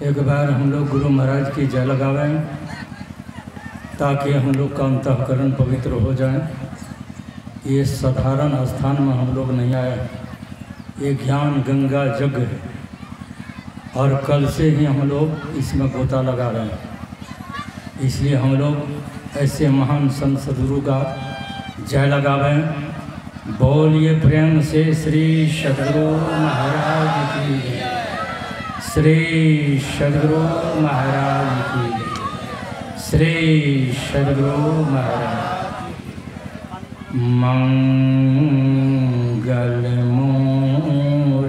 एक बार हम लोग गुरु महाराज की जय लगावें ताकि हम लोग का अंतःकरण पवित्र हो जाए। ये साधारण स्थान में हम लोग नहीं आए, ये ज्ञान गंगा जग है और कल से ही हम लोग इसमें गोता लगा रहे हैं। इसलिए हम लोग ऐसे महान संत सदगुरु का जय लगावें। बोलिए प्रेम से श्री सदगुरु महाराज की, श्री सदगुरु महाराज की, श्री सदगुरु महाराज। मंगल मूर्ति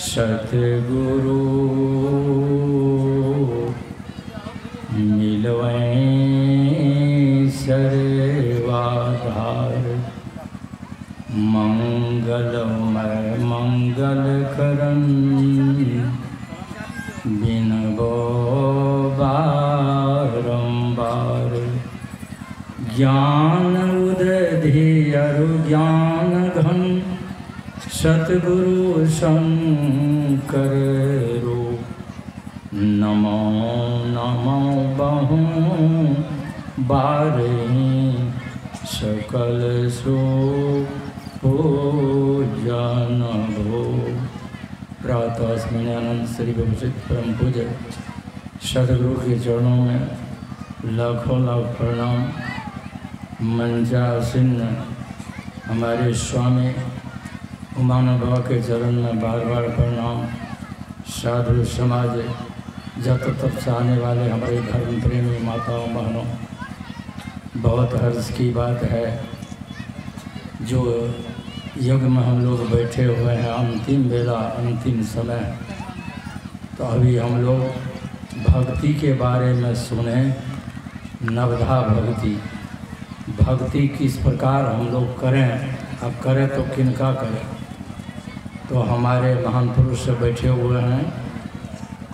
सतगुरु मिलवैं सर्वाधार। मंगलमय मंगल करन बिनबो बारंबार। ज्ञान उदधि अरु ज्ञान घन सतगुरु शंकर रूप। नमो नमो बहु बारे सकल सो पूजन भो। प्रातः स्मरणानंद श्री विभूषित परम पूज्य सदगुरु के चरणों में लाखों लाख प्रणाम। मंचासीन हमारे स्वामी उमानंद बाबा के चरण में बार बार प्रणाम। साधु समाज जब तब से आने वाले हमारे धर्म प्रेमी माताओं बहनों, बहुत हर्ष की बात है जो युग में हम लोग बैठे हुए हैं, अंतिम बेला अंतिम समय। तो अभी हम लोग भक्ति के बारे में सुने। नवधा भक्ति, भक्ति किस प्रकार हम लोग करें, अब करें तो किनका करें। तो हमारे महान पुरुष बैठे हुए हैं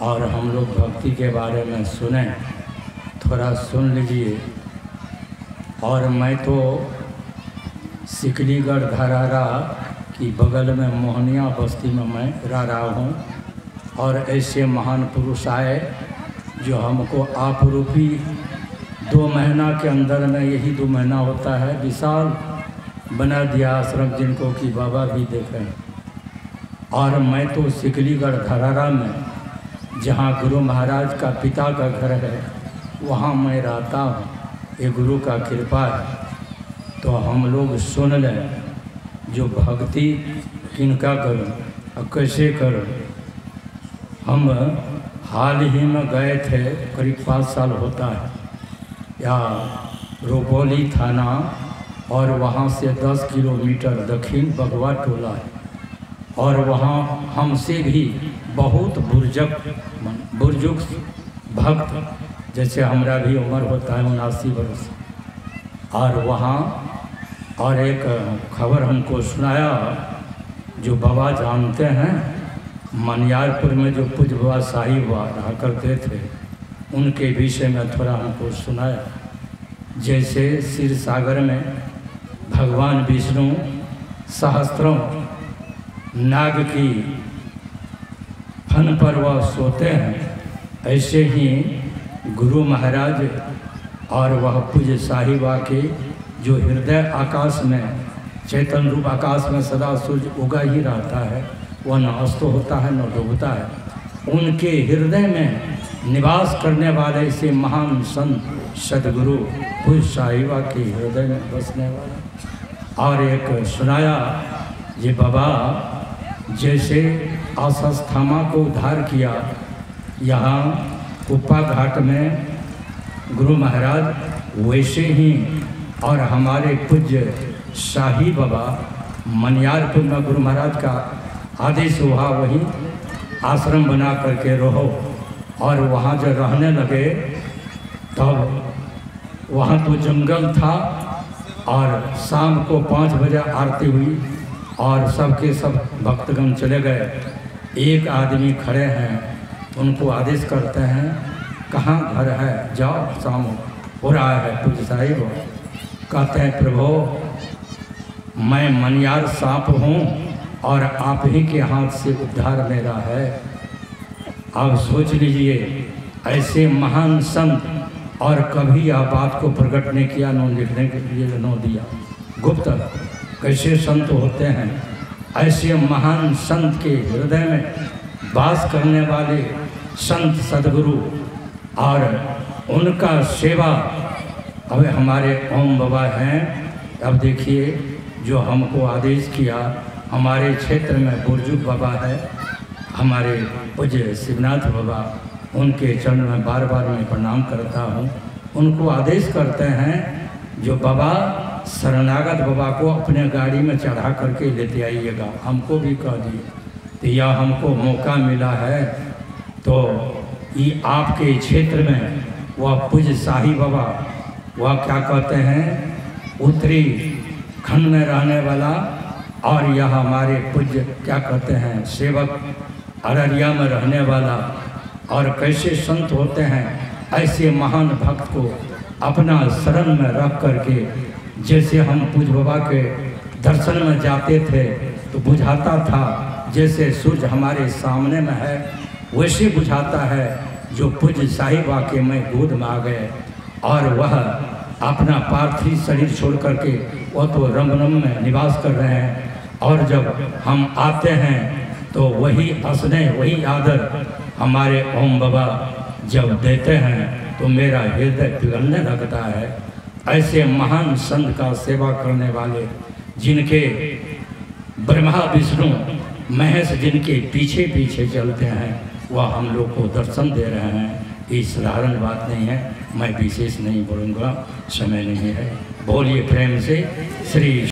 और हम लोग भक्ति के बारे में सुने, थोड़ा सुन लीजिए। और मैं तो सिकलीगढ़ धरारा की बगल में मोहनिया बस्ती में मैं रह रहा हूँ और ऐसे महान पुरुष आए जो हमको आपरूपी 2 महीना के अंदर में, यही 2 महीना होता है, विशाल बना दिया आश्रम जिनको कि बाबा भी देखें। और मैं तो सिकलीगढ़ धरारा में, जहाँ गुरु महाराज का पिता का घर है, वहाँ मैं रहता हूँ। ये गुरु का कृपा है। तो हम लोग सुन लें जो भक्ति किनका करूं और कैसे करूं। हम हाल ही में गए थे, करीब 5 साल होता है, या रुपौली थाना और वहाँ से 10 किलोमीटर दक्षिण बगवा टोला है। और वहाँ हमसे भी बहुत बुजुर्ग भक्त, जैसे हमारा भी उम्र होता है 79 वर्ष। और वहाँ और एक खबर हमको सुनाया जो बाबा जानते हैं, मनियारपुर में जो पूज्य बाबा साहिब रहा करते थे, उनके विषय में थोड़ा हमको सुनाया। जैसे क्षीर सागर में भगवान विष्णु सहस्त्रों नाग की फन पर वह सोते हैं, ऐसे ही गुरु महाराज और वह पूज्य साहिबा के जो हृदय आकाश में, चैतन्य रूप आकाश में सदा सूर्य उगा ही रहता है, वह न अस्त होता है न डूबता है। उनके हृदय में निवास करने वाले ऐसे महान संत सदगुरु पूज्य साहिबा के हृदय में बसने वाले। और एक सुनाया ये बाबा जैसे आस्थामा को उद्धार किया, यहाँ कुप्पा घाट में गुरु महाराज, वैसे ही और हमारे पूज्य शाही बाबा मनियारपुर में गुरु महाराज का आदेश हुआ वहीं आश्रम बना करके रहो। और वहाँ जब रहने लगे तब वहाँ तो जंगल था और शाम को 5 बजे आरती हुई और सबके सब भक्तगण चले गए। एक आदमी खड़े हैं, उनको आदेश करते हैं, कहाँ घर है, जाओ शाम हो रहा है। पूज्य साहिब कहते हैं, प्रभु मैं मनियार सांप हूँ और आप ही के हाथ से उद्धार मेरा है, आप सोच लीजिए, ऐसे महान संत, और कभी आप बात को प्रकट नहीं किया, न लिखने के लिए न दिया, गुप्त कैसे संत होते हैं। ऐसे महान संत के हृदय में वास करने वाले संत सदगुरु और उनका सेवा अब हमारे ओम बाबा हैं। अब देखिए, जो हमको आदेश किया, हमारे क्षेत्र में बुर्जुग बाबा है, हमारे पूज्य शिवनाथ बाबा, उनके चरण में बार बार मैं प्रणाम करता हूँ। उनको आदेश करते हैं, जो बाबा शरणागत बाबा को अपने गाड़ी में चढ़ा करके लेते आइएगा। हमको भी कह दिए, तो यह हमको मौका मिला है। तो ये आपके क्षेत्र में वह पूज्य शाही बाबा, वह क्या कहते हैं, उत्तरी खंड में रहने वाला, और यह हमारे पूज्य क्या कहते हैं, सेवक अररिया में रहने वाला। और कैसे संत होते हैं, ऐसे महान भक्त को अपना शरण में रख करके, जैसे हम पूज्य बाबा के दर्शन में जाते थे तो बुझाता था जैसे सूर्य हमारे सामने में है, वैसे बुझाता है। जो पूज्य साहिबा के मैं गोद में आ गए, और वह अपना पार्थिव शरीर छोड़ करके वह तो रमरम में निवास कर रहे हैं। और जब हम आते हैं तो वही स्नेह, वही आदर हमारे ओम बाबा जब देते हैं तो मेरा हृदय पिघलने लगता है। ऐसे महान संत का सेवा करने वाले, जिनके ब्रह्मा विष्णु महेश जिनके पीछे पीछे चलते हैं, वह हम लोग को दर्शन दे रहे हैं। ये साधारण बात नहीं है, मैं विशेष नहीं बोलूँगा, समय नहीं है। बोलिए प्रेम से श्री